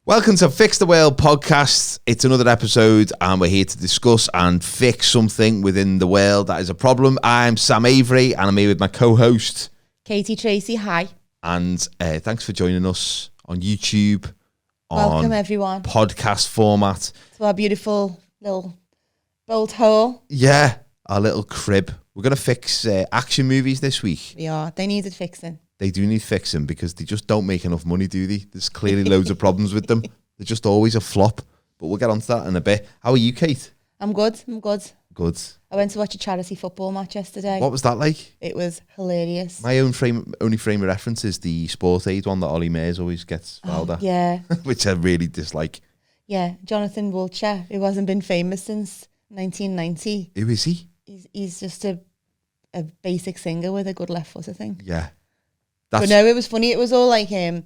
Welcome to Fix the World podcast. It's another episode and we're here to discuss and fix something within the world that is a problem. I'm Sam Avery and I'm here with my co-host Katie Tracy. Hi. And thanks for joining us on YouTube. Welcome everyone. Podcast format. To our beautiful little bolt hole. Yeah, our little crib. We're going to fix action movies this week. We are. They needed fixing. They do need fixing because they just don't make enough money, do they? There's clearly loads of problems with them. They're just always a flop. But we'll get on to that in a bit. How are you, Kate? I'm good. Good. I went to watch a charity football match yesterday. What was that like? It was hilarious. My only frame of reference is the Sport Aid one that Ollie Mayers always gets fouled at. Yeah. Which I really dislike. Yeah. Jonathan Wiltshire, who hasn't been famous since 1990. Who is he? He's just a basic singer with a good left foot, I think. Yeah. But no, it was funny. It was all like the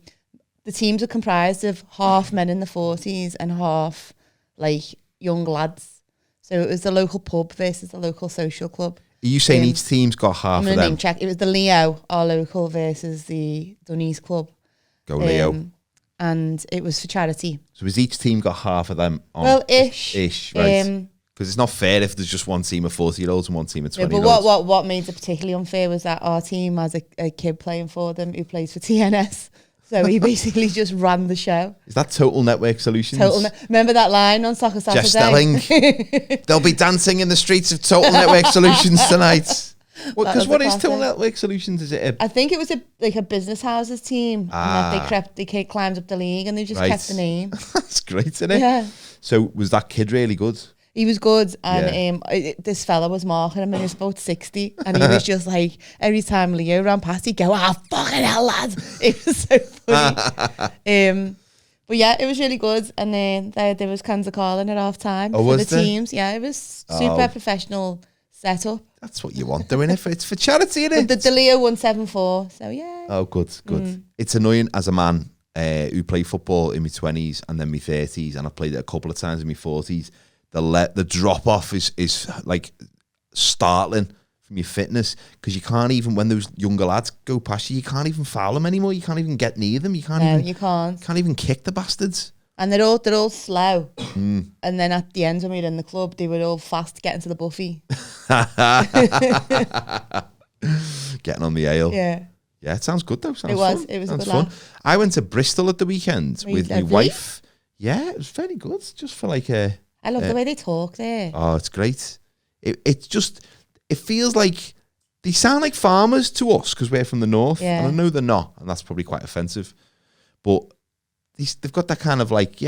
teams are comprised of half men in the 40s and half like young lads. So it was the local pub versus the local social club. Are you saying each team's got half of them? Name check. It was the Leo, our local, versus the Dunnies club. Go Leo. And it was for charity. So has each team got half of them on? Well, ish. Ish, right. Because it's not fair if there's just one team of 40-year-olds and one team of 20-year-olds. Yeah, but what made it particularly unfair was that our team has a kid playing for them who plays for TNS. So he basically just ran the show. Is that Total Network Solutions? Remember that line on Soccer Saturday? Jeff Stelling. They'll be dancing in the streets of Total Network Solutions tonight. Because what is Total Network Solutions? Is it? I think it was a business houses team. And they climbed up the league and they just kept the name. That's great, isn't it? Yeah. So was that kid really good? He was good, and this fella was marking him, and he was about 60, and he was just like, every time Leo ran past, he'd go, fucking hell, lads. It was so funny. But yeah, it was really good, and then there was cans of Carlin at half time for the teams. Yeah, it was super professional setup. That's what you want, though, innit? It's for charity, innit? The Leo won 7-4, so yeah. Oh, good. It's annoying as a man who played football in my 20s and then my 30s, and I played it a couple of times in my 40s. The drop off is like startling from your fitness because you can't even, when those younger lads go past you can't even foul them anymore. You can't even get near them. You can't even kick the bastards. And they're all slow. And then at the end when we were in the club, they were all fast getting to the buffet. Getting on the ale. Yeah. Yeah, it sounds good though. It was a good fun. laugh. I went to Bristol at the weekend with my wife. Yeah, it was very good. Just for like a. I love the way they talk there. Oh, it's great. It feels like they sound like farmers to us because we're from the north. Yeah. And I know they're not, and that's probably quite offensive. But they've got that kind of like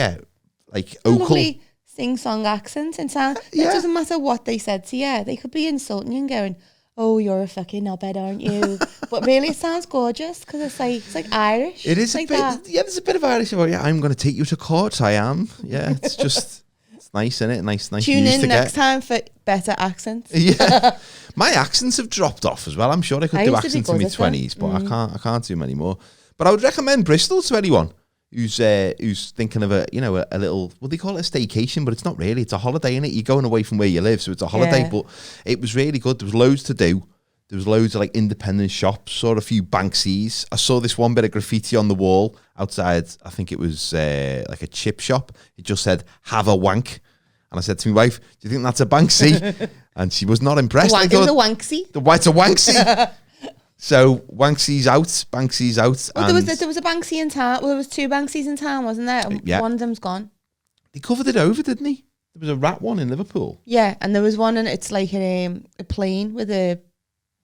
lovely sing-song accent and sound. It doesn't matter what they said to you. They could be insulting you and going, "Oh, you're a fucking knobhead, aren't you?" But really, it sounds gorgeous because it's like Irish. It is like a bit. that. Yeah, there's a bit of Irish about. Yeah, I'm going to take you to court. I am. Yeah, it's just. Nice, isn't it? Nice. Tune in next time for better accents. Yeah, my accents have dropped off as well. I'm sure I could do accents in my 20s, but I can't do them anymore. But I would recommend Bristol to anyone who's thinking of a little, what they call it, a staycation, but it's not really. It's a holiday, innit? You're going away from where you live, so it's a holiday. Yeah. But it was really good. There was loads to do. There was loads of like independent shops, saw a few Banksies. I saw this one bit of graffiti on the wall outside. I think it was like a chip shop. It just said, "Have a wank." And I said to my wife, "Do you think that's a Banksy?" And she was not impressed. It was a Wanksy. It's a Wanksy. So Banksy's out. Well, there was a Banksy in town. Well, there was two Banksies in town, wasn't there? Yeah. One of them's gone. They covered it over, didn't they? There was a rat one in Liverpool. Yeah, and there was one, and it's like a plane with a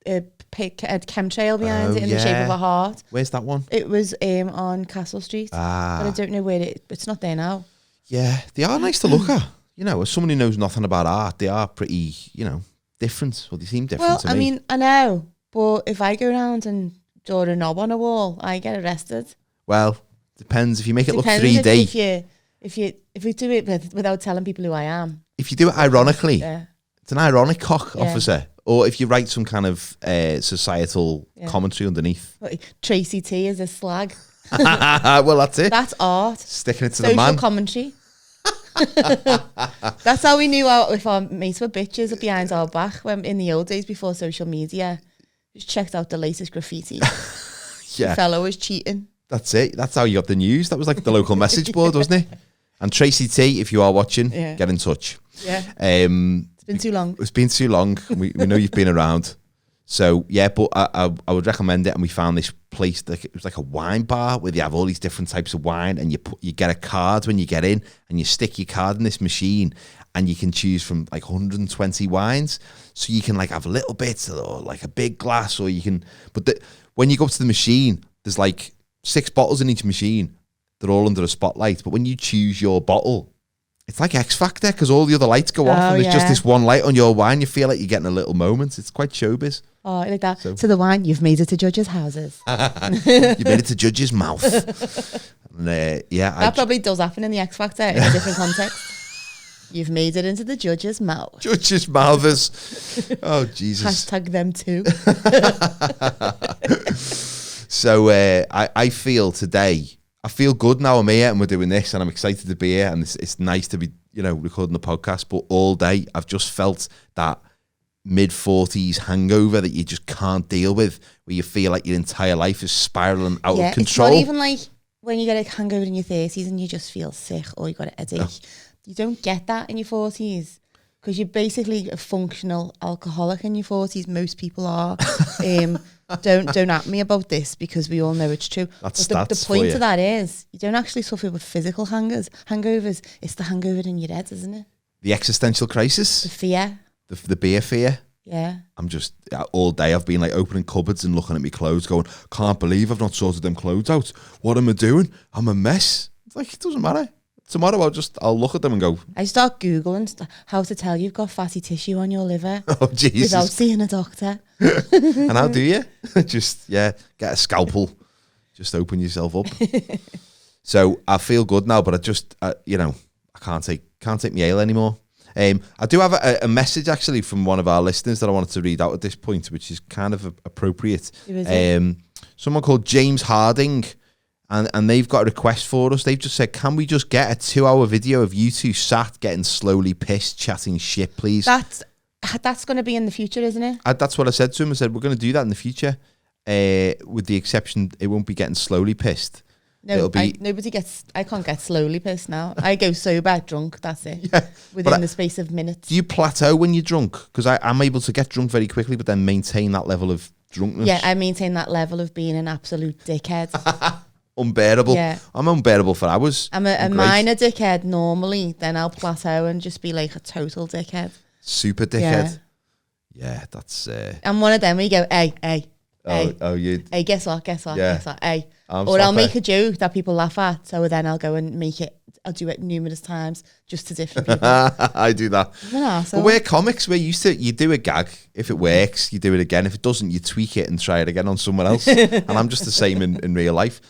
chemtrail behind it in the shape of a heart. Where's that one? It was on Castle Street. But I don't know where it's not there now. Yeah, they are nice to look at. As someone who knows nothing about art, they are pretty, different. Well, they seem different to me. I mean, I know, but if I go around and draw a knob on a wall, I get arrested. Well, depends if you make it look 3D. If you do it without telling people who I am. If you do it ironically, it's an ironic cock officer. Or if you write some kind of societal commentary underneath. Tracy T is a slag. Well, that's it. That's art. Sticking it to the man. Social commentary. That's how we knew if our mates were bitches behind our back when in the old days before social media. Just checked out the latest graffiti. Yeah. The fellow was cheating. That's it. That's how you got the news. That was like the local message board, wasn't it? And Tracy T, if you are watching, get in touch. Yeah. It's been too long. It's been too long. We know you've been around. So, yeah, but I would recommend it. And we found this place, it was like a wine bar where you have all these different types of wine, and you get a card when you get in, and you stick your card in this machine, and you can choose from like 120 wines. So you can like have little bits or like a big glass, or you can, when you go up to the machine, there's like 6 bottles in each machine. They're all under a spotlight. But when you choose your bottle, it's like X Factor, because all the other lights go off and there's just this one light on your wine. You feel like you're getting a little moment. It's quite showbiz. Oh, like that. So the wine, you've made it to judges' houses. You made it to judges' mouth. And, that probably does happen in the X Factor in a different context. You've made it into the judge's mouth. Judge's mouthers. Oh, Jesus. Hashtag them too. So I feel today, I feel good now I'm here and we're doing this, and I'm excited to be here, and it's nice to be, recording the podcast. But all day I've just felt that mid-40s hangover that you just can't deal with, where you feel like your entire life is spiraling out of control. It's not even like when you get a hangover in your 30s and you just feel sick or you got a headache. No. You don't get that in your 40s, because you're basically a functional alcoholic in your 40s. Most people are. Don't at me about this, because we all know it's true. That's the point of that is you don't actually suffer with physical hangovers. It's the hangover in your head, isn't it? The existential crisis. The fear. The beer fear. Yeah. I'm just, all day I've been like opening cupboards and looking at my clothes going, can't believe I've not sorted them clothes out. What am I doing? I'm a mess. It's like, it doesn't matter. Tomorrow I'll look at them and go. I start Googling how to tell you've got fatty tissue on your liver. Oh, Jesus. Without seeing a doctor. And how do you? Just, get a scalpel. Just open yourself up. So I feel good now, but I can't take my ale anymore. I do have a message actually from one of our listeners that I wanted to read out at this point, which is kind of appropriate. Someone called James Harding. And they've got a request for us. They've just said, can we just get a 2-hour video of you two sat getting slowly pissed, chatting shit, please? That's going to be in the future, isn't it? That's what I said to him. I said, we're going to do that in the future. With the exception, it won't be getting slowly pissed. No, it'll be, I can't get slowly pissed now. I go sober, drunk, that's it. Yeah, within the space of minutes. Do you plateau when you're drunk? Because I'm able to get drunk very quickly, but then maintain that level of drunkenness. Yeah, I maintain that level of being an absolute dickhead. Unbearable. Yeah. I'm unbearable for hours. I'm a minor dickhead normally, then I'll plateau and just be like a total dickhead. Super dickhead. Yeah, that's... I'm one of them where you go, hey. You... Hey, guess what, hey. I'll make a joke that people laugh at, so then I'll go and I'll do it numerous times just to different people. I do that. But we're comics. You do a gag. If it works, you do it again. If it doesn't, you tweak it and try it again on someone else. And I'm just the same in real life.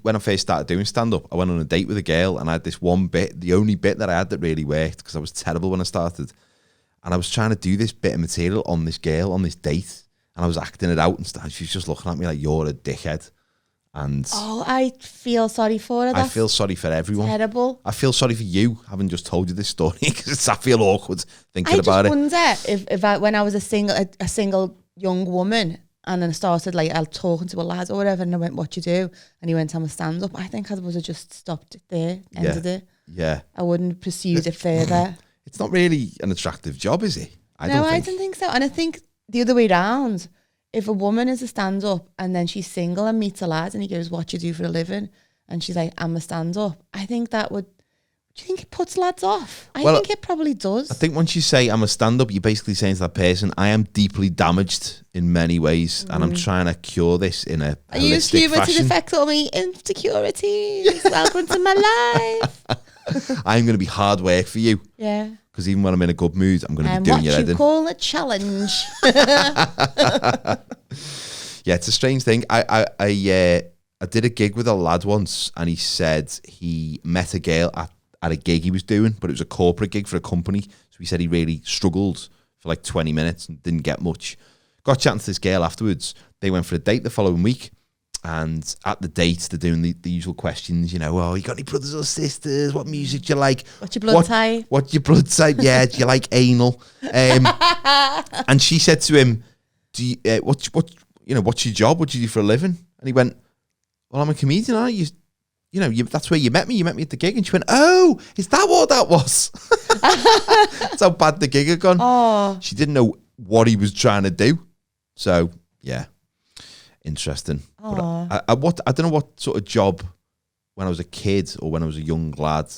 When I first started doing stand-up, I went on a date with a girl and I had this one bit, the only bit that I had that really worked, because I was terrible when I started. And I was trying to do this bit of material on this girl on this date. And I was acting it out and stuff. She was just looking at me like, you're a dickhead. And I feel sorry for her. I feel sorry for everyone. Terrible. I feel sorry for you, having just told you this story, because I feel awkward thinking about it. I just wonder if when I was a single young woman and then I started talking to a lad or whatever, and I went, what you do? And he went, I'm a stand-up. I think I would have just stopped it there, ended it. Yeah. I wouldn't have pursued it further. It's not really an attractive job, is it? I don't think so. And I think the other way round, if a woman is a stand-up and then she's single and meets a lad and he goes, what you do for a living? And she's like, I'm a stand-up. I think that would... Do you think it puts lads off? I think it probably does. I think once you say I'm a stand-up, you're basically saying to that person, I am deeply damaged in many ways and I'm trying to cure this in a I use humour fashion. to deflect all my insecurities. Welcome to my life. I'm going to be hard work for you. Yeah. Because even when I'm in a good mood, I'm going to be doing your head in. What you call a challenge. Yeah, it's a strange thing. I did a gig with a lad once, and he said he met a girl at a gig he was doing, but it was a corporate gig for a company. So he said he really struggled for like 20 minutes and didn't get much. Got chatting to this girl afterwards. They went for a date the following week. And at the date, they're doing the usual questions, you got any brothers or sisters? What music do you like? What's your blood type? What's your blood type? Yeah, do you like anal? And she said to him, "Do you, what's your job? What do you do for a living?" And he went, well, I'm a comedian, aren't you? You know, that's where you met me. You met me at the gig. And she went, oh, is that what that was? That's how bad the gig had gone. Oh. She didn't know what he was trying to do. So, yeah, interesting. Oh. But I don't know what sort of job when I was a kid or when I was a young lad,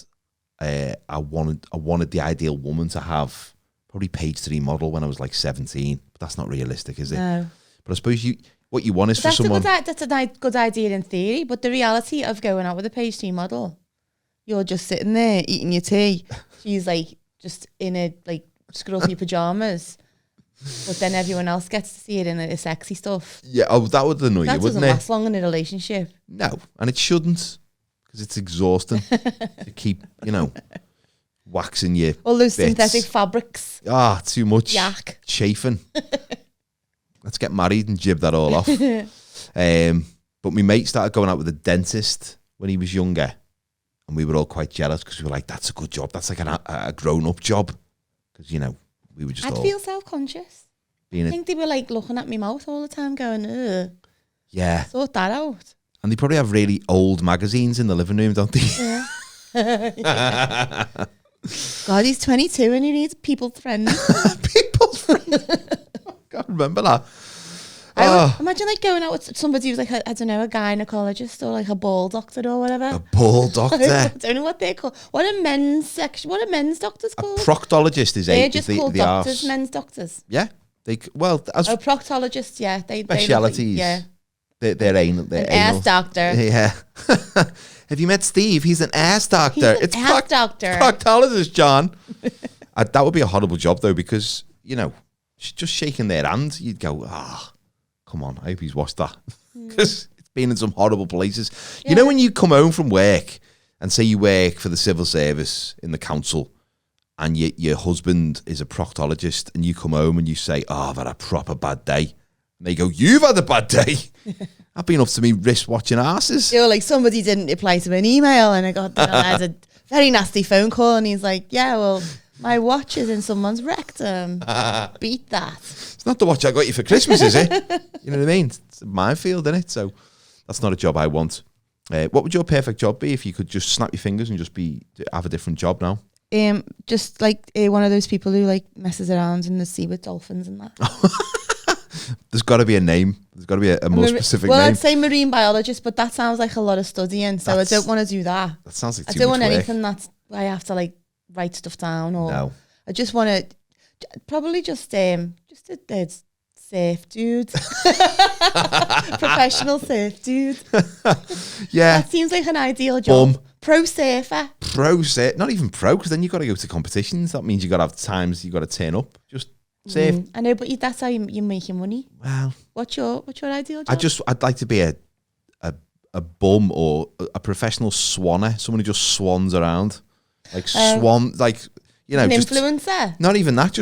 I wanted the ideal woman to have. Probably page 3 model when I was like 17. But that's not realistic, is it? No. But I suppose what you want is for someone... That's a good idea in theory, but the reality of going out with a page 3 model, you're just sitting there eating your tea. She's like just in a like scruffy pajamas. But then everyone else gets to see it in a sexy stuff. Yeah, that would annoy you, wouldn't it? That doesn't last long in a relationship. No, and it shouldn't, because it's exhausting to keep, waxing your all those bits. Synthetic fabrics. Too much. Yak. Chafing. Let's get married and jib that all off. But my mate started going out with a dentist when he was younger, and we were all quite jealous because we were like, that's a good job. That's like a grown-up job. Because, we were just I'd feel self-conscious. I think they were like looking at my mouth all the time going, ugh. Yeah. Sort that out. And they probably have really old magazines in the living room, don't they? Yeah. God, he's 22 and he needs people's friends. People's friends. I can't remember that. Imagine like going out with somebody who's like, I don't know, a gynecologist or like a ball doctor or whatever. A ball doctor? I don't know what they're called. What are men's doctors called? A proctologist is they're just called doctors, arse. Men's doctors. Yeah. Proctologists, yeah. Specialities. Yeah. They're anal. An ass doctor. Yeah. Have you met Steve? He's an ass doctor. He's an ass doctor. Proctologist, John. That would be a horrible job, though, because, just shaking their hand, you'd go, come on, I hope he's washed that. Because it's been in some horrible places. Yeah. You know when you come home from work and say you work for the civil service in the council and your husband is a proctologist and you come home and you say, I've had a proper bad day. And they go, you've had a bad day. I've been up to me wrist watching arses. You're like, somebody didn't reply to an email and I had a very nasty phone call and he's like, yeah, well, my watch is in someone's rectum. Beat that. It's not the watch I got you for Christmas, is it? You know what I mean? It's a minefield, isn't it? So that's not a job I want. What would your perfect job be if you could just snap your fingers and just have a different job now? Just like one of those people who like messes around in the sea with dolphins and that. There's got to be a name. There's got to be a more specific name. I'd say marine biologist, but that sounds like a lot of studying, so I don't want to do that. That sounds like too much I don't want work. anything that I have to like write stuff down or. No. I just want to probably just a safe dude, professional safe dude. Yeah, that seems like an ideal job. Pro safer. Not even pro, because then you got to go to competitions. That means you got to have times you got to turn up. Just safe. I know, but that's how you make your money. Well, what's your ideal job? I'd like to be a bum or a professional swanner, someone who just swans around, like swan, like. An influencer. Not even that.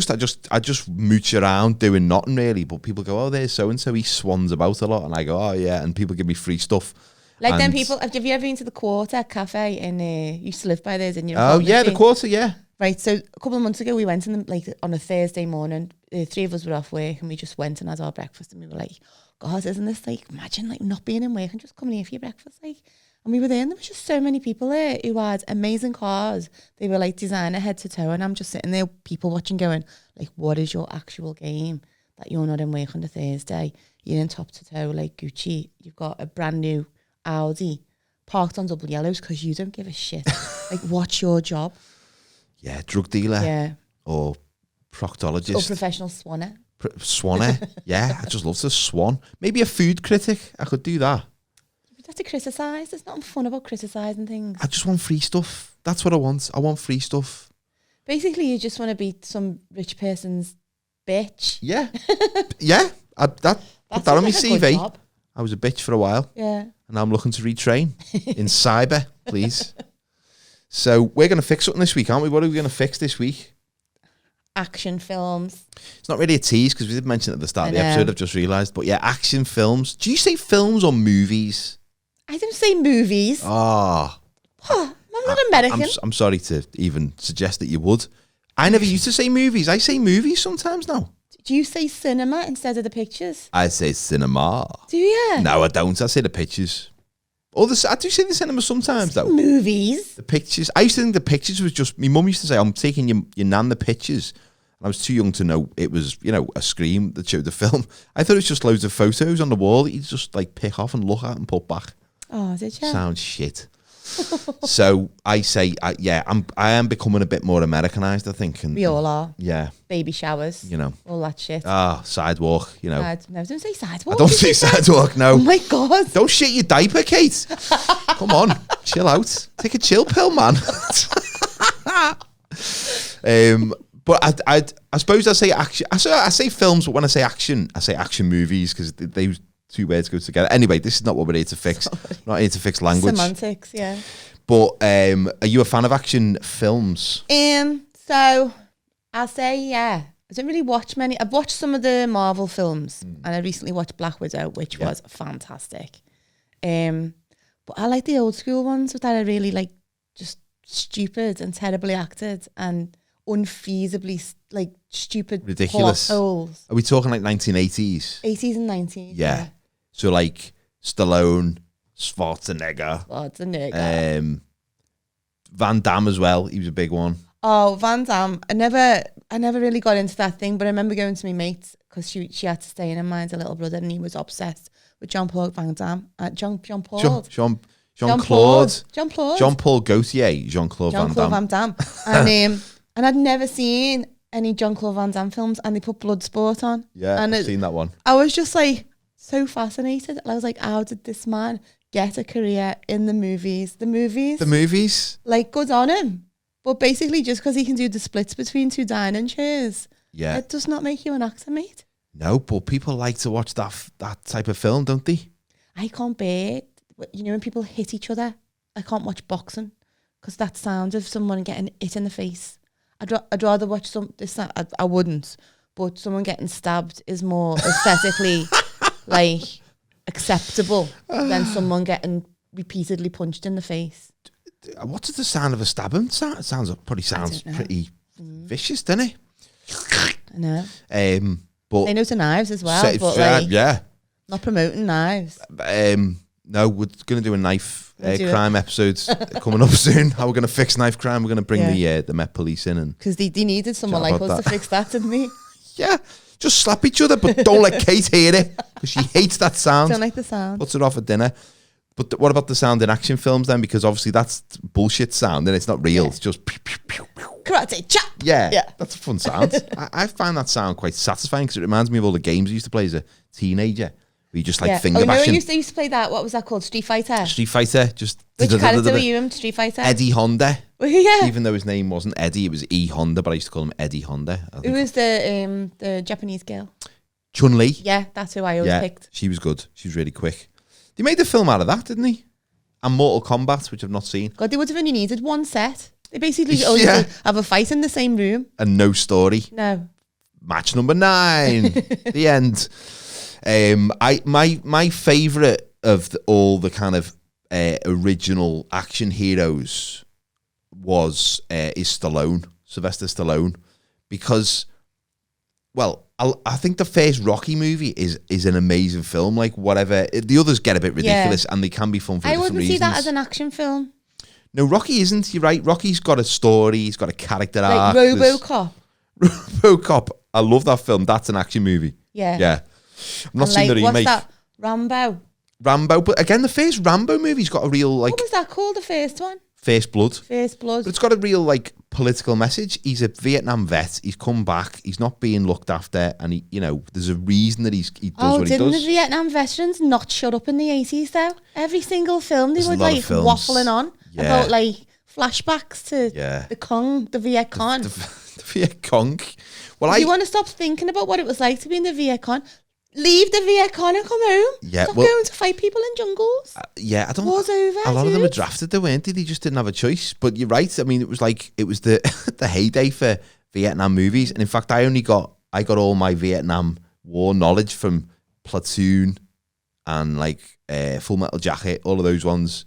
I just mooch around doing nothing really. But people go, oh, there's so and so. He swans about a lot, and I go, oh yeah. And people give me free stuff. Like then people. Have you ever been to the Quarter Cafe you used to live by there, didn't you? Oh yeah, the Quarter, yeah. Right. So a couple of months ago, we went in on a Thursday morning. 3 of us were off work, and we just went and had our breakfast, and we were like, God, isn't this like? Imagine like not being in work and just coming here for your breakfast, like. And we were there and there was just so many people there who had amazing cars. They were like designer head to toe. And I'm just sitting there, people watching going, like, what is your actual game that you're not in work on a Thursday? You're in top to toe, like Gucci. You've got a brand new Audi parked on double yellows because you don't give a shit. Like, what's your job? Yeah, drug dealer. Yeah. Or proctologist. Or professional swanner. Swanner. Yeah, I just love to swan. Maybe a food critic. I could do that. You have to criticise. There's nothing fun about criticising things. I just want free stuff. That's what I want. I want free stuff. Basically, you just want to be some rich person's bitch. Yeah. Yeah. Put that on my CV. I was a bitch for a while. Yeah. And now I'm looking to retrain in cyber, please. So we're going to fix something this week, aren't we? What are we going to fix this week? Action films. It's not really a tease because we did mention it at the start of the episode. I've just realised. But yeah, action films. Do you say films or movies? I don't say movies. Oh. I'm not American. I'm sorry to even suggest that you would. I never used to say movies. I say movies sometimes now. Do you say cinema instead of the pictures? I say cinema. Do you? No, I don't. I say the pictures. I do see the cinema sometimes, though. Movies. The pictures. I used to think the pictures was just... My mum used to say, I'm taking your nan the pictures. And I was too young to know it was, a screen that showed the film. I thought it was just loads of photos on the wall that you just, pick off and look at and put back. Oh, did you? Sounds shit. So I say, I am becoming a bit more Americanized, I think. And, we all are. Yeah. Baby showers. All that shit. Sidewalk, No, don't say sidewalk. I don't say sidewalk, no. Oh my God. Don't shit your diaper, Kate. Come on, chill out. Take a chill pill, man. But I suppose I say action. I say films, but when I say action movies, because they two words go together. Anyway, this is not what we're here to fix. We're not here to fix language. Semantics, yeah. But are you a fan of action films? So I'll say yeah. I don't really watch many. I've watched some of the Marvel films, and I recently watched Black Widow, which was fantastic. But I like the old school ones that are really just stupid and terribly acted and unfeasibly stupid, ridiculous plot holes. Are we talking 1980s? 80s and 90s. Yeah. So Stallone, Schwarzenegger. Van Damme as well. He was a big one. Oh, Van Damme. I never really got into that thing, but I remember going to my mates because she had to stay in her mind, a little brother, and he was obsessed with Jean-Paul Van Damme. Jean-Paul Gaultier. Jean-Claude Van Damme. And I'd never seen any Jean-Claude Van Damme films, and they put Bloodsport on. Yeah, and I've seen that one. I was just so fascinated. I was like, how did this man get a career in the movies? The movies? Good on him. But basically, just because he can do the splits between two dining chairs, it does not make you an actor, mate. No, but people like to watch that type of film, don't they? I can't bear, when people hit each other. I can't watch boxing because that sound of someone getting hit in the face. I'd rather watch I wouldn't, but someone getting stabbed is more aesthetically acceptable than someone getting repeatedly punched in the face. What's the sound of a stabbing? Probably sounds pretty vicious, doesn't it? I know. But they know to knives as well. But not promoting knives. No, we're going to do a knife crime episode coming up soon. How we're going to fix knife crime. We're going to bring the Met Police in. Because they needed someone like us to fix that, didn't they? Yeah. Just slap each other, but don't let Kate hear it. Because she hates that sound. Don't like the sound. Puts it off at dinner. But what about the sound in action films then? Because obviously that's bullshit sound and it's not real. It's just pew, pew, pew, pew. Karate chop. Yeah, that's a fun sound. I find that sound quite satisfying because it reminds me of all the games I used to play as a teenager. Where you just finger bashing. I used to play that. What was that called? Street Fighter. Just which character were you in Street Fighter? Eddie Honda. Yeah. Even though his name wasn't Eddie, it was E Honda, but I used to call him Eddie Honda. Who was the Japanese girl? Chun-Li. Yeah, that's who I always picked. She was good. She was really quick. They made a film out of that, didn't they? And Mortal Kombat, which I've not seen. God, they would have only needed one set. They basically only have a fight in the same room. And no story. No. Match number 9. The end. My favourite of all the kind of original action heroes is Stallone, Sylvester Stallone, because, well, I think the first Rocky movie is an amazing film. Whatever, the others get a bit ridiculous and they can be fun for different reasons. I wouldn't see that as an action film. No, Rocky isn't. You're right. Rocky's got a story. He's got a character arc. RoboCop. RoboCop. I love that film. That's an action movie. Yeah. Yeah. I've not seen the remake. What's that? Rambo. But again, the first Rambo movie's got a real What was that called? The first one? First Blood. But it's got a real political message. He's a Vietnam vet. He's come back. He's not being looked after, and he, there's a reason that he does what he does. Didn't the Vietnam veterans not shut up in the 80s though? Every single film they were waffling on about flashbacks to the Viet Cong. The Viet Cong. Well, you want to stop thinking about what it was like to be in the Viet Cong? Leave the Viet Cong and come home. Yeah, Stop going to fight people in jungles. I don't. War's over. A lot of them were drafted, though, weren't they? They just didn't have a choice. But you're right. I mean, it was the the heyday for Vietnam movies, and in fact, I got all my Vietnam War knowledge from Platoon and Full Metal Jacket, all of those ones.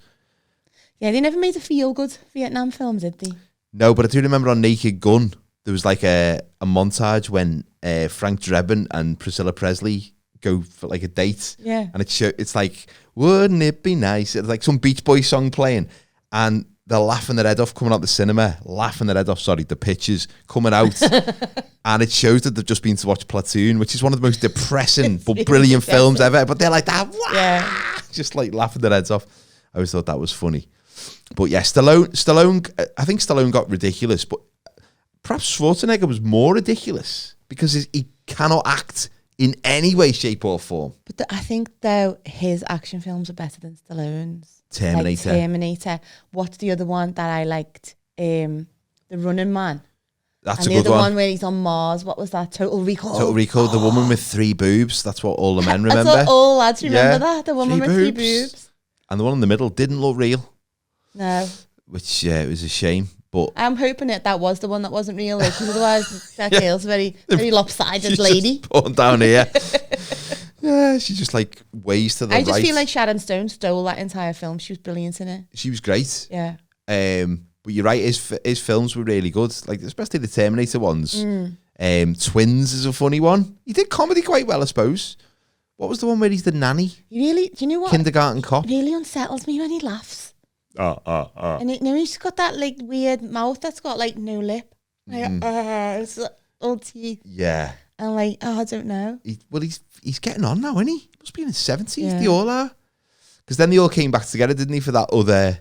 Yeah, they never made a feel-good Vietnam film, did they? No, but I do remember on Naked Gun, there was a montage when Frank Drebin and Priscilla Presley go for like a date. Yeah. And it's like, wouldn't it be nice? It's like some Beach Boys song playing, and they're laughing their head off coming out the cinema, the pictures coming out. And it shows that they've just been to watch Platoon, which is one of the most depressing but really brilliant films ever. But they're like that, just like laughing their heads off. I always thought that was funny. But yeah, Stallone, I think Stallone got ridiculous, but perhaps Schwarzenegger was more ridiculous because he cannot act in any way, shape or form. But I think, though, his action films are better than Stallone's. Terminator. Like Terminator. What's the other one that I liked? The Running Man. That's and a good one. And the other one where he's on Mars. What was that? Total Recall. Total Recall. The woman with 3 boobs. That's what all the men remember. That's what all lads remember that. The woman with 3 boobs. And the one in the middle didn't look real. No. Which, it was a shame. But I'm hoping that was the one that wasn't real, because otherwise that girl's a very lopsided she's lady. Just pulling down here. Yeah, she just like ways to the right. I just feel like Sharon Stone stole that entire film. She was brilliant in it. She was great. Yeah. But you're right, his films were really good, like especially the Terminator ones. Twins is a funny one. He did comedy quite well, I suppose. What was the one where he's the nanny? Do you know what? Kindergarten Cop. It really unsettles me when he laughs. And he's got that like weird mouth that's got like no lip. Like, it's all teeth. Yeah. And like, I don't know. He's getting on now, isn't he? He must be in his 70s, yeah. They all are. Because then they all came back together, didn't he, for that other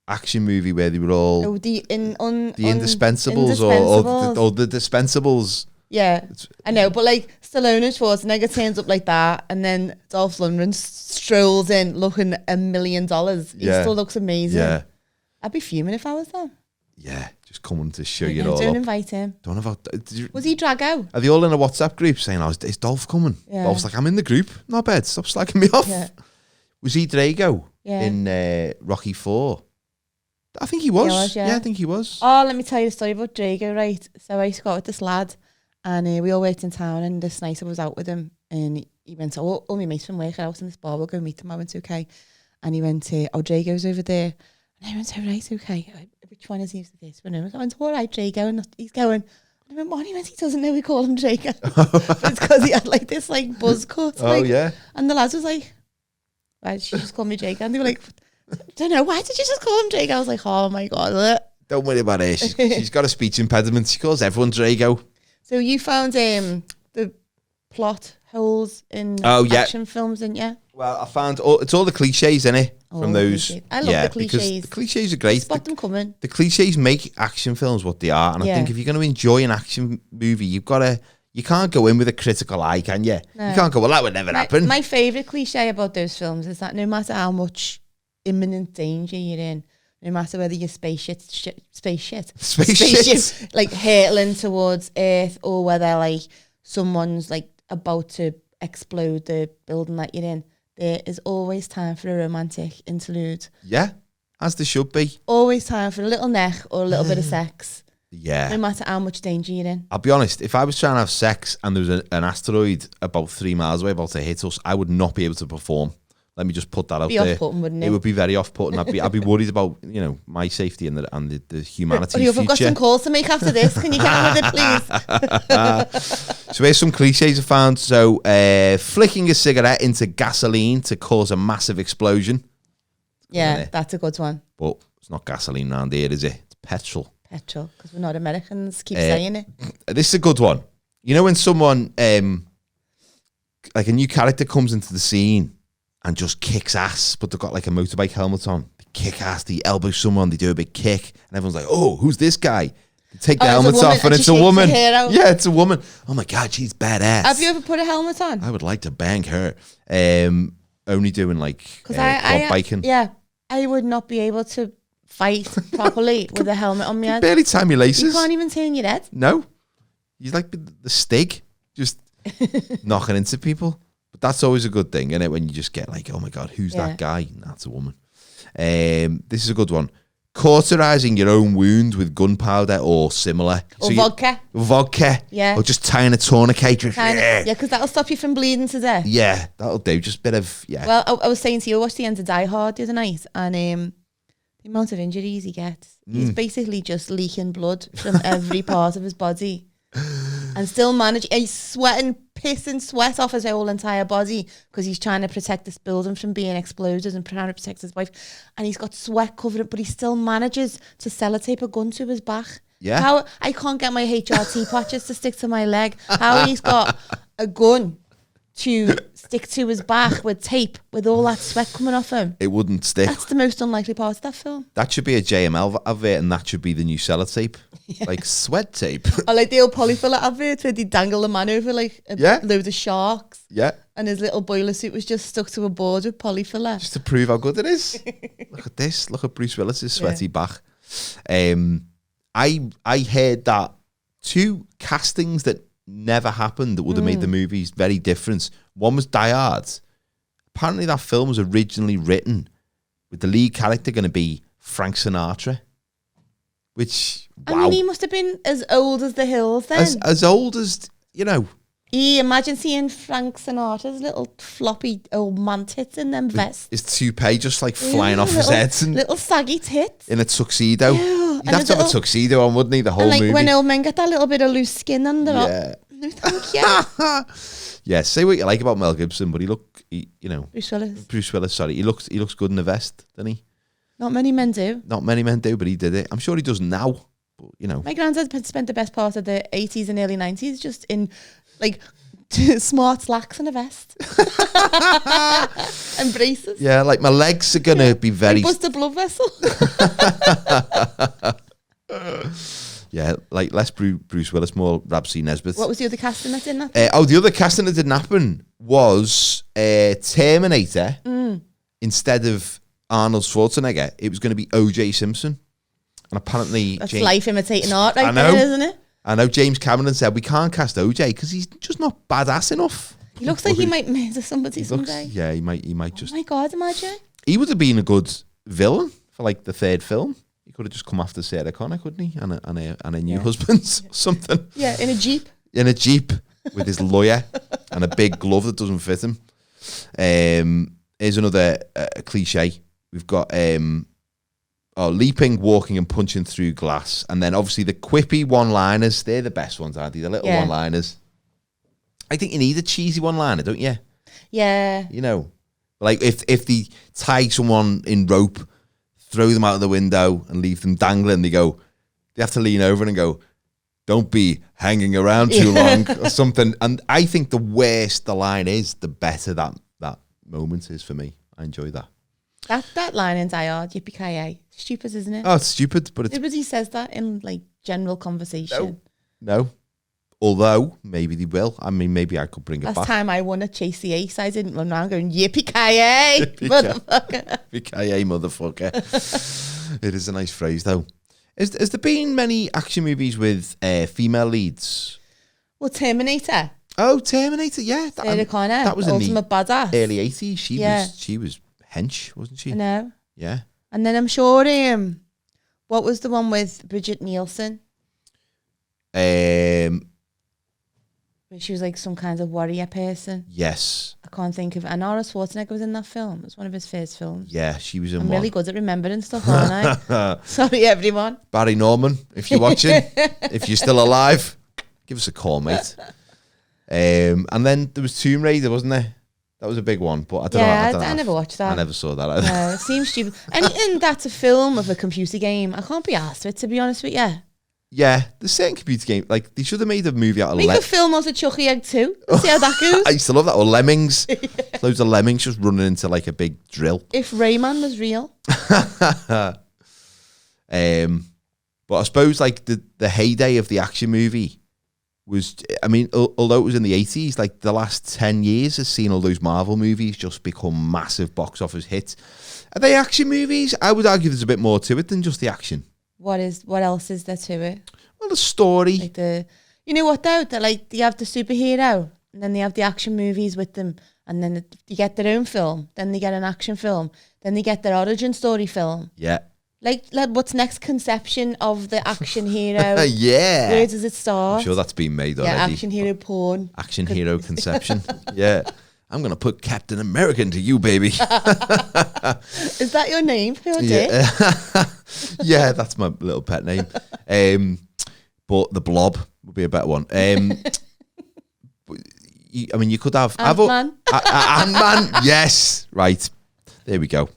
action movie where they were all... the Indispensables or the Dispensables. Yeah, I know, but like Stallone and Schwarzenegger turns up like that, and then Dolph Lundgren strolls in looking $1 million. He still looks amazing. Yeah. I'd be fuming if I was there. Yeah, just coming to show you all Don't up. Invite him. Don't invite. Was he Drago? Are they all in a WhatsApp group saying, is Dolph coming? Yeah. Dolph's like, I'm in the group. Not bad. Stop slagging me off. Yeah. Was he Drago in Rocky 4? I think he was. Yeah, I think he was. Oh, let me tell you a story about Drago, right? So I used to go out with this lad, and we all worked in town, and this night I was out with him, and he went, all my mates from work, I was in this bar, we'll go meet him. I went, okay. And he went, Drago's over there. And I went, all right, okay. Which one is he for this one? I went, all right, Drago. And he's going, and I went, what? He went, he doesn't know we call him Drago. But it's because he had like this like buzz cut. Yeah. And the lads was like, why did she just call me Drago? And they were like, I don't know, why did you just call him Drago? I was like, oh my God. Don't worry about it. She's got a speech impediment. She calls everyone Drago. So you found the plot holes in action films, didn't you? Well, I found it's all the cliches in it from those. Cliches. I love the cliches. Because the cliches are great. Spot them coming. The cliches make action films what they are, and I think if you're going to enjoy an action movie, you can't go in with a critical eye, can you? No. You can't go, well, that would never happen. My favourite cliche about those films is that no matter how much imminent danger you're in, no matter whether you're spaceship like hurtling towards Earth, or whether like someone's like about to explode the building that you're in, there is always time for a romantic interlude. Yeah, as there should be. Always time for a little neck or a little bit of sex. Yeah. No matter how much danger you're in. I'll be honest, if I was trying to have sex and there was an asteroid about 3 miles away about to hit us, I would not be able to perform. Let me just put that out there. Off-putting, wouldn't it? It would be very off-putting. I'd be worried about, my safety and the humanity's future. I've got some calls to make after this. Can you get on with it, please? So here's some cliches I found. So flicking a cigarette into gasoline to cause a massive explosion. Yeah, that's a good one. But it's not gasoline around here, is it? It's petrol. Petrol, because we're not Americans. Keep saying it. This is a good one. You know when someone, like a new character comes into the scene and just kicks ass, but they've got like a motorbike helmet on. They kick ass, they elbow someone, they do a big kick, and everyone's like, oh, who's this guy? They take the helmets off and it's a woman. Yeah, it's a woman. Oh my God, she's badass. Have you ever put a helmet on? I would like to bang her. Only doing like quad biking. Yeah, I would not be able to fight properly with a helmet on my head. Barely tie my laces. You can't even turn your head. No. You like the Stig, just knocking into people. But that's always a good thing, isn't it? When you just get like, oh my God, who's that guy? That's a woman. This is a good one. Cauterizing your own wound with gunpowder or similar. Or vodka. Vodka. Yeah. Or just tying a tourniquet. Yeah, because that'll stop you from bleeding to death. Yeah, that'll do. Just a bit of, Well, I was saying to you, I watched the end of Die Hard the other night, and the amount of injuries he gets, he's basically just leaking blood from every part of his body. and still manage. He's sweating, pissing sweat off his whole entire body because he's trying to protect this building from being exploded and trying to protect his wife. And he's got sweat covered, but he still manages to sellotape a gun to his back. Yeah. How I can't get my HRT patches to stick to my leg. How he's got a gun to stick to his back with tape with all that sweat coming off him. It wouldn't stick. That's the most unlikely part of that film. That should be a JML advert, and that should be the new sellotape. Yeah. Like sweat tape. Or like the old polyfiller advert where they dangle a man over like a load of sharks. Yeah. And his little boiler suit was just stuck to a board with polyfiller. Just to prove how good it is. Look at this. Look at Bruce Willis's sweaty back. I heard that 2 castings that never happened that would have made the movies very different. One was Die Hard. Apparently that film was originally written with the lead character going to be Frank Sinatra, which, wow. I mean, he must have been as old as the hills then. As old as, you know. Imagine seeing Frank Sinatra's little floppy old man tits in them vests. His toupee just like flying off his head. And little saggy tits. In a tuxedo. Ew. He'd have to have a tuxedo on, wouldn't he, the whole movie? When old men get that little bit of loose skin under it. No, thank you. Yeah, say what you like about Mel Gibson, but Bruce Willis, sorry. He looks good in the vest, doesn't he? Not many men do. Not many men do, but he did it. I'm sure he does now, but you know. My granddad spent the best part of the 80s and early 90s just in like smart slacks and a vest. And braces. Yeah, like my legs are going to be very... Like bust a blood vessel. Yeah, like less Bruce Willis, more Ramsey Nesbitt. What was the other casting that didn't happen? The other casting that didn't happen was Terminator. Instead of Arnold Schwarzenegger, it was going to be O.J. Simpson. And apparently... That's life imitating art right there, isn't it? I know James Cameron said, we can't cast O.J. because he's just not badass enough. He looks like he might murder somebody someday. Yeah, he might just... Oh my God, imagine. He would have been a good villain for like the 3rd film. He could have just come after Sarah Connor, couldn't he? And a new husband or something. Yeah, in a Jeep. In a Jeep with his lawyer and a big glove that doesn't fit him. Here's another cliche. We've got leaping, walking and punching through glass. And then obviously the quippy one-liners. They're the best ones, aren't they? The little one-liners. I think you need a cheesy one-liner, don't you? Yeah. You know, like if they tie someone in rope, throw them out of the window and leave them dangling, they have to lean over and go, don't be hanging around too long or something. And I think the worse the line is, the better that moment is for me. I enjoy that. That line in Die Hard, yippee-ki-yay. Stupid, isn't it? Oh, it's stupid, but it's... Nobody says that in like general conversation. No. Although, maybe they will. I mean, maybe I could bring it back. Last time I won a Chase the Ace, I didn't run around going, yippee-ki-yay, motherfucker. Yippee-ki-yay, motherfucker. It is a nice phrase, though. Has there been many action movies with female leads? Well, Terminator. Oh, Terminator, yeah. Sarah Connor, that was ultimate in the badass. Early 80s. She was hench, wasn't she? I know. Yeah. And then I'm sure, what was the one with Bridget Nielsen? She was like some kind of warrior person. Yes. I can't think of it. And Arnold Schwarzenegger was in that film. It was one of his first films. Yeah, she was in I'm one. really good at remembering stuff, aren't I? Sorry, everyone. Barry Norman, if you're watching, if you're still alive, give us a call, mate. And then there was Tomb Raider, wasn't there? That was a big one, but I don't know. I never watched that. I never saw that either. No, it seems stupid. Anything that's a film of a computer game, I can't be asked for it, to be honest with you. Yeah, the certain computer game, like they should have made a movie out of Make a film out of Chucky Egg too. Let's see how that goes. I used to love that. Or Lemmings. Loads of lemmings just running into like a big drill. If Rayman was real. But I suppose like the heyday of the action movie was, I mean, although it was in the 80s, like the last 10 years has seen all those Marvel movies just become massive box office hits. Are they action movies? I would argue there's a bit more to it than just the action. What else is there to it? Well, the story. Like you know what though? They're like, you have the superhero and then they have the action movies with them, and then they get their own film, then they get an action film, then they get their origin story film. Yeah. Like what's next conception of the action hero? Yeah. Where does it start? I'm sure that's been made already. Yeah, action hero porn. Action hero conception. Yeah. I'm going to put Captain America into you, baby. Is that your name for your day? Yeah, that's my little pet name. But The Blob would be a better one. I mean, you could have Ant-Man. Ant-Man. Yes, right. There we go.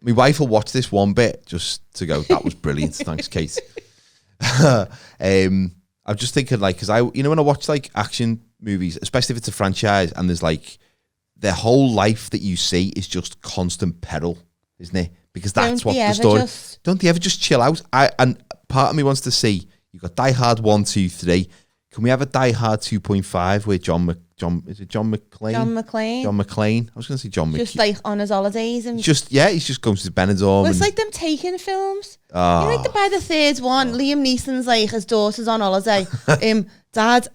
My wife will watch this one bit just to go, that was brilliant. Thanks, Kate. I'm just thinking, like, because when I watch like action movies, especially if it's a franchise, and there's like their whole life that you see is just constant peril, isn't it? Because that's what the story. Don't they ever just chill out? And part of me wants to see, you got Die Hard 1, 2, 3. Can we have a Die Hard 2.5 where John McClane? John McClane. I was going to say John McClane. Just like on his holidays and he's just going to Benidorm. Well, it's like them taking films. Like by the third one, Liam Neeson's like his daughter's on holiday. Dad,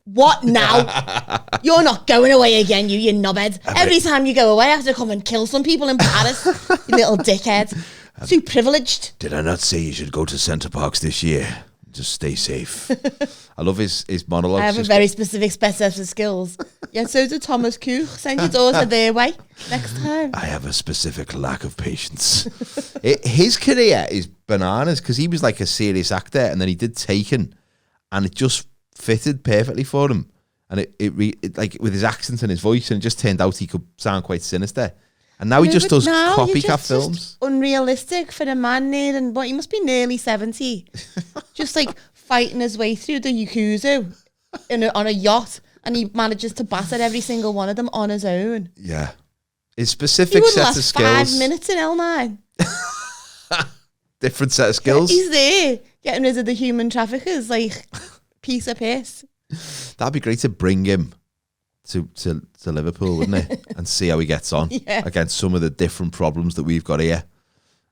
what now? You're not going away again, you knobhead. Every time you go away, I have to come and kill some people in Paris. You little dickhead. Too privileged. Did I not say you should go to Centre Parks this year? Just stay safe. I love his monologue. I have a very specific set of skills. Yeah, so did Thomas Cook. Send your daughter their way next time. I have a specific lack of patience. His career is bananas because he was like a serious actor and then he did Taken and it just fitted perfectly for him. And it like with his accent and his voice, and it just turned out he could sound quite sinister. And now he just does copycat films. Just unrealistic for a man near, he must be nearly 70. Just like fighting his way through the Yakuza on a yacht, and he manages to batter every single one of them on his own. Yeah. His specific set of skills. 5 minutes in L9. Different set of skills. He's there, getting rid of the human traffickers, like piece of piss. That'd be great to bring him to Liverpool, wouldn't it? And see how he gets on against some of the different problems that we've got here.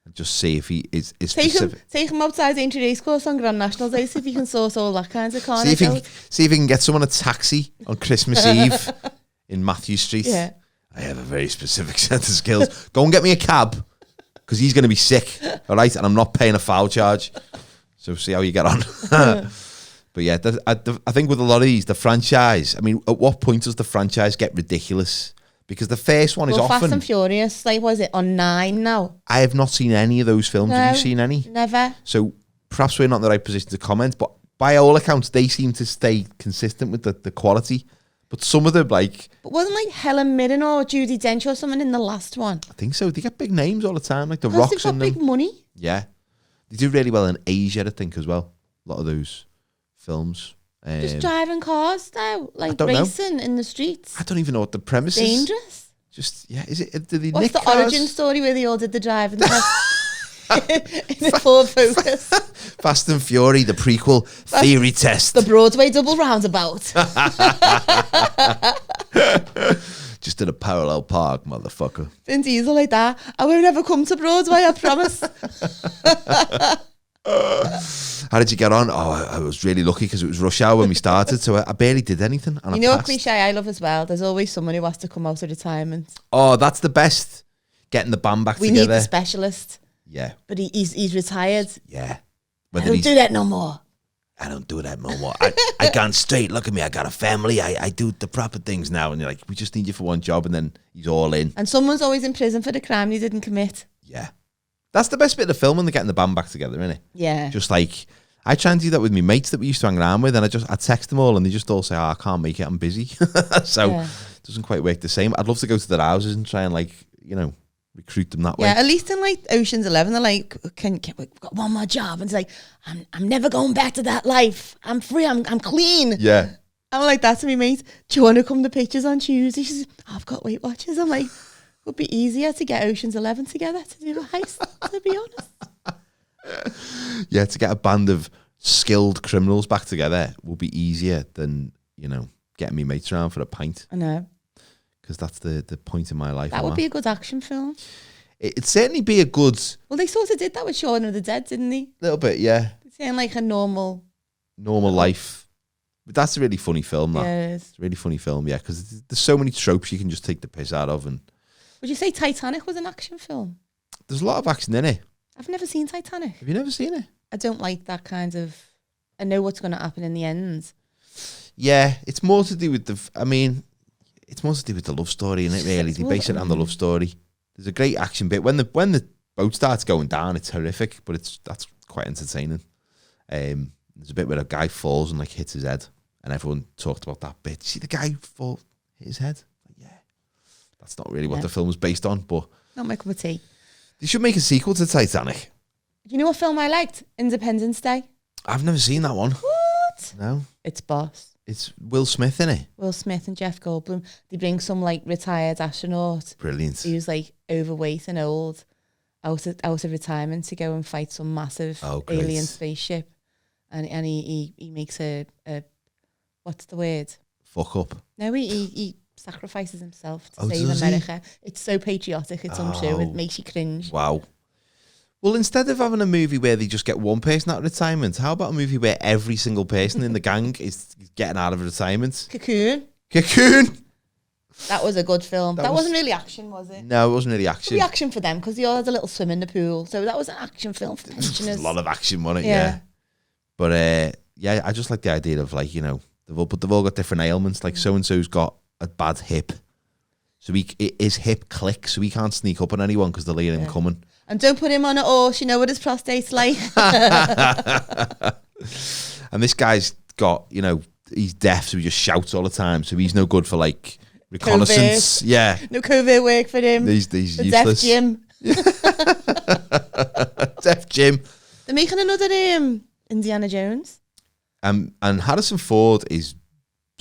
And just see if he is specific. Take him outside the entry race course on Grand National Day, see if he can sort all that kinds of carnage see if he can get someone a taxi on Christmas Eve in Matthew Street. Yeah. I have a very specific set of skills. Go and get me a cab, because he's going to be sick, all right? And I'm not paying a foul charge. So see how you get on. But yeah, I think with a lot of these, the franchise, I mean, at what point does the franchise get ridiculous? Because the first one is often... Fast and Furious, like, was it on 9 now? I have not seen any of those films. No, have you seen any? Never. So perhaps we're not in the right position to comment, but by all accounts, they seem to stay consistent with the quality. But some of them, like... But wasn't like Helen Mirren or Judi Dench or something in the last one? I think so. They get big names all the time, like The Rock's in them. They've got big money. Yeah. They do really well in Asia, I think, as well. A lot of those films. Just driving cars though, like racing in the streets. I don't even know what the premise is. Dangerous. Just is it? Do they What's nick the cars? origin story where they all did the driving test in a Ford Focus? Fast and Fury, the prequel theory test. The Broadway double roundabout. Just in a parallel park, motherfucker. Vin Diesel like that. I won't ever come to Broadway, I promise. How did you get on? Oh, I was really lucky because it was rush hour when we started, so I barely did anything. And you know what cliche I love as well? There's always someone who has to come out of retirement. Oh, that's the best. Getting the band back together. We need the specialist. Yeah. But he's retired. Yeah. I don't do that no more. I don't do that no more. I gone straight. Look at me. I got a family. I do the proper things now. And you're like, we just need you for one job. And then he's all in. And someone's always in prison for the crime he didn't commit. Yeah. That's the best bit of the film when they're getting the band back together, isn't it? Yeah. Just like, I try and do that with my mates that we used to hang around with, and I text them all and they just all say, I can't make it, I'm busy. So it doesn't quite work the same. I'd love to go to their houses and try and recruit them that way. Yeah, at least in like Ocean's 11, they're like, we've got one more job. And it's like, I'm never going back to that life. I'm free, I'm clean. Yeah. I'm like that to me mate. Do you want to come to pictures on Tuesday? She says, I've got Weight Watchers. I'm like, it would be easier to get Ocean's 11 together to do a heist, to be honest. Yeah, to get a band of skilled criminals back together will be easier than, getting me mates around for a pint. I know. Because that's the point in my life. That would be a good action film. It'd certainly be a good... Well, they sort of did that with Shaun of the Dead, didn't they? A little bit, yeah. It's saying like a normal life. But that's a really funny film, that. Yeah, it is. It's a really funny film, yeah, because there's so many tropes you can just take the piss out of. And would you say Titanic was an action film? There's a lot of action in it. I've never seen Titanic. Have you never seen it? I don't like that kind of... I know what's going to happen in the end. Yeah, it's more to do with it's more to do with the love story, isn't it, really? They base it on the love story. There's a great action bit. When the boat starts going down, it's horrific, but that's quite entertaining. There's a bit where a guy falls and like hits his head, and everyone talked about that bit. See the guy hit his head? Yeah, that's not really what the film was based on, but not my cup of tea. They should make a sequel to Titanic. Do you know what film I liked? Independence Day. I've never seen that one. What? No. It's Boss. It's Will Smith, innit? Will Smith and Jeff Goldblum. They bring some like retired astronaut. Brilliant. He was like overweight and old, out of retirement to go and fight some massive alien spaceship, and he makes a what's the word? Fuck up. No, he sacrifices himself to save America. It's so patriotic. It's untrue. It makes you cringe. Wow. Well, instead of having a movie where they just get one person out of retirement, how about a movie where every single person in the gang is getting out of retirement? Cocoon. That was a good film. That wasn't really action, was it? No, it wasn't really action. It was action for them because they all had a little swim in the pool. So that was an action film for pensioners. A lot of action, wasn't it? Yeah. But I just like the idea of like, you know, they've all got different ailments. Like so-and-so's got a bad hip. So his hip clicks, so he can't sneak up on anyone because they'll hear him coming. And don't put him on a horse, you know what his prostate's like. And this guy's got, you know, he's deaf, so he just shouts all the time. So he's no good for like reconnaissance. Covert. Yeah. No covert work for him. He's useless. Deaf Jim. Deaf Jim. They're making another Indiana Jones. And Harrison Ford is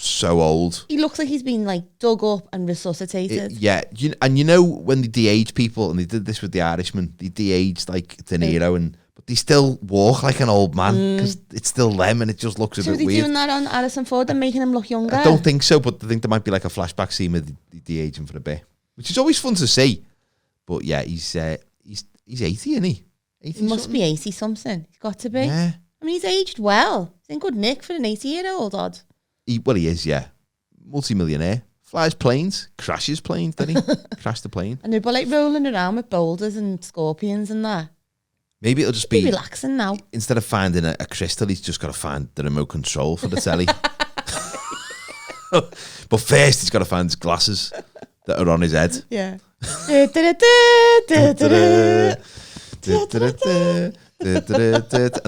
so old. He looks like he's been like dug up and resuscitated. You know when they de-age people, and they did this with the Irishman, they de-aged like De Niro, but they still walk like an old man because it's still them, and it just looks a bit weird. So they're doing that on Harrison Ford and making him look younger? I don't think so, but I think there might be like a flashback scene with the de-aging for a bit, which is always fun to see. But yeah, he's 80, isn't he? 80 he must be 80 something. He's got to be. Yeah. I mean, he's aged well. He's in good nick for an 80-year-old odd. He is, yeah. Multi-millionaire. Flies planes. Crashes planes, doesn't he? Crashed the plane. And they're like rolling around with boulders and scorpions and that. Maybe it'll just be relaxing now. Instead of finding a crystal, he's just got to find the remote control for the telly. But first, he's got to find his glasses that are on his head. Yeah. And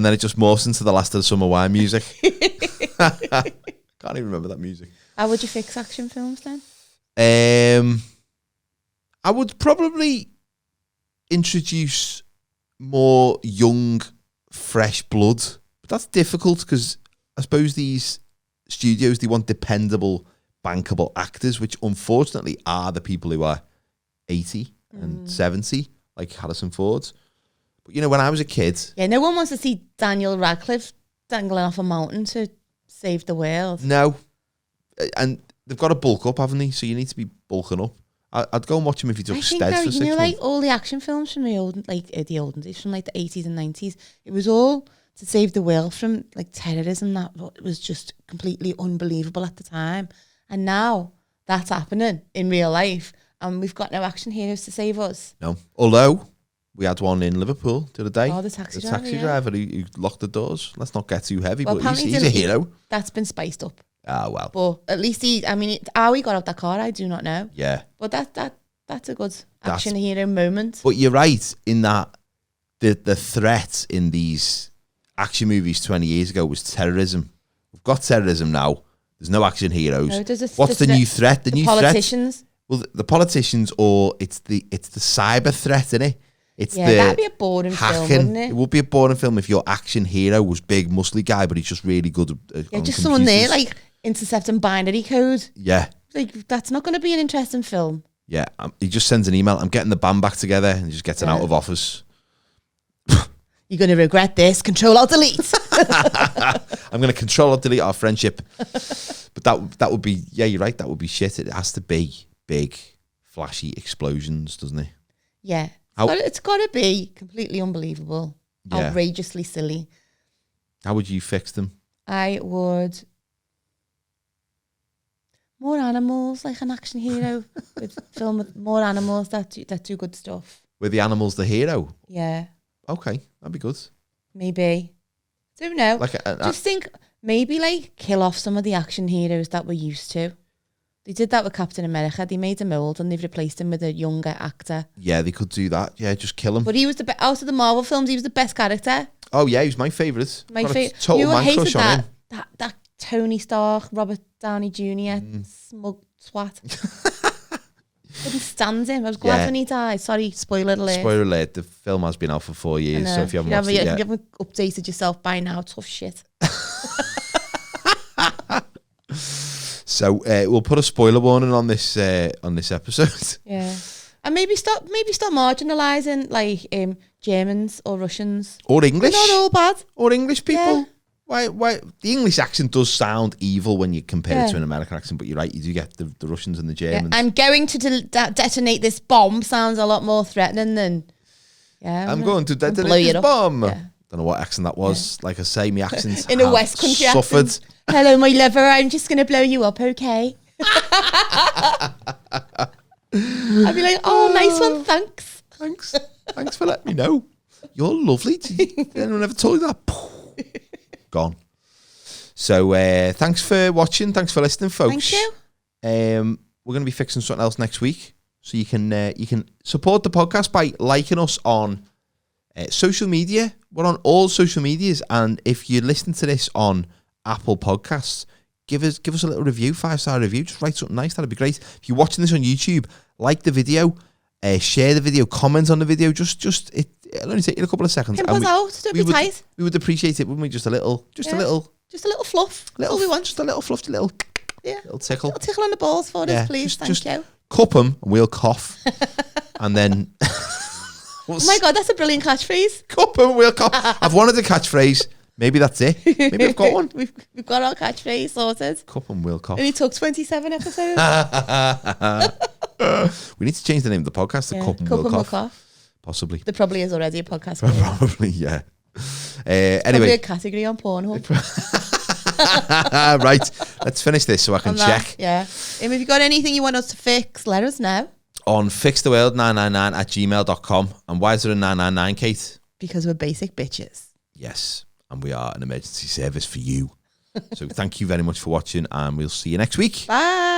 then it just morphs into the Last of the Summer Wine music. Can't even remember that music. How would you fix action films then? I would probably introduce more young, fresh blood. But that's difficult because I suppose these studios, they want dependable, bankable actors, which unfortunately are the people who are 80 and 70, like Harrison Ford. But, you know, when I was a kid... Yeah, no one wants to see Daniel Radcliffe dangling off a mountain to save the world. No. And they've got to bulk up, haven't they? So you need to be bulking up. I'd go and watch him if he took steads for 6 months. You know, like all the action films from the olden days, from like the 80s and 90s, it was all to save the world from like terrorism. That it was just completely unbelievable at the time. And now that's happening in real life. And we've got no action heroes to save us. No. Although... we had one in Liverpool the other day. Oh, the taxi driver who locked the doors. Let's not get too heavy, but he's a hero. That's been spiced up. Ah, well. But at least how he got out that car, I do not know. Yeah. But that's a good action hero moment. But you're right in that the threat in these action movies 20 years ago was terrorism. We've got terrorism now. There's no action heroes. No, what's the new threat? The new politicians. Threat? Well, the politicians, or it's the cyber threat, isn't it? It's that'd be a boring film, wouldn't it? It would be a boring film if your action hero was big, muscly guy, but he's just really good at just computers. Someone there, like, intercepting binary code. Yeah. Like, that's not going to be an interesting film. Yeah, he just sends an email, I'm getting the band back together, and he just gets an out of office. You're going to regret this. Control-Alt-Delete. I'm going to Control-Alt-Delete our friendship. But that would be, yeah, you're right, that would be shit. It has to be big, flashy explosions, doesn't it? Yeah. It's got to be completely unbelievable, outrageously silly. How would you fix them? I would... more animals, like an action hero. With film with more animals that do good stuff. Were the animals the hero? Yeah. Okay, that'd be good. Maybe. Don't know. Like just think, maybe like kill off some of the action heroes that we're used to. They did that with Captain America. They made a mold and they've replaced him with a younger actor. Yeah, they could do that. Yeah, just kill him. But he was out of the Marvel films, he was the best character. Oh yeah, he was my favourite. My favourite. Total You man hated crush on him. that Tony Stark, Robert Downey Jr., smug twat. Couldn't stand him. I was glad when he died. Sorry, spoiler alert. Spoiler alert, the film has been out for 4 years, so if you haven't watched it yet. If you haven't updated yourself by now, tough shit. So we'll put a spoiler warning on this episode. Yeah. And maybe stop marginalising like Germans or Russians. Or English. They're not all bad. Or English people. Yeah. Why the English accent does sound evil when you compare it to an American accent, but you're right, you do get the Russians and the Germans. Yeah. I'm going to detonate this bomb sounds a lot more threatening than I'm going to detonate this bomb. Yeah. Don't know what accent that was. Like I say, my accents in a West Country suffered. Accent. Hello, my lover. I'm just going to blow you up, okay? I'd be like, oh, nice one, thanks. Thanks for letting me know. You're lovely. Anyone ever told you that? Gone. So thanks for watching. Thanks for listening, folks. Thank you. We're going to be fixing something else next week. So you can support the podcast by liking us on social media. We're on all social medias. And if you listen to this on Apple Podcasts, give us a little review, 5-star review. Just write something nice. That'd be great. If you're watching this on YouTube, like the video, share the video, comment on the video. It'll only take you a couple of seconds. Pimp us out. Don't be tight. We would appreciate it, wouldn't we? Just a little fluff. That's all we want. Just a little fluff, little tickle. A little tickle on the balls for us, please. Thank you. Cup them and we'll cough. And then... oh my God, that's a brilliant catchphrase. Cup them, we'll cough. I've wanted a catchphrase. Maybe that's it. Maybe I've got one. We've got our catchphrase sorted. Cup and we'll cough. It only took 27 episodes. We need to change the name of the podcast to Cup and We'll Cough. Possibly. There probably is already a podcast. Probably, yeah. Anyway. Probably a category on Pornhub. Right. Let's finish this so I can check. Yeah. If you've got anything you want us to fix, let us know. On fixtheworld999@gmail.com. And why is there a 999, Kate? Because we're basic bitches. Yes. And we are an emergency service for you. So thank you very much for watching and we'll see you next week. Bye.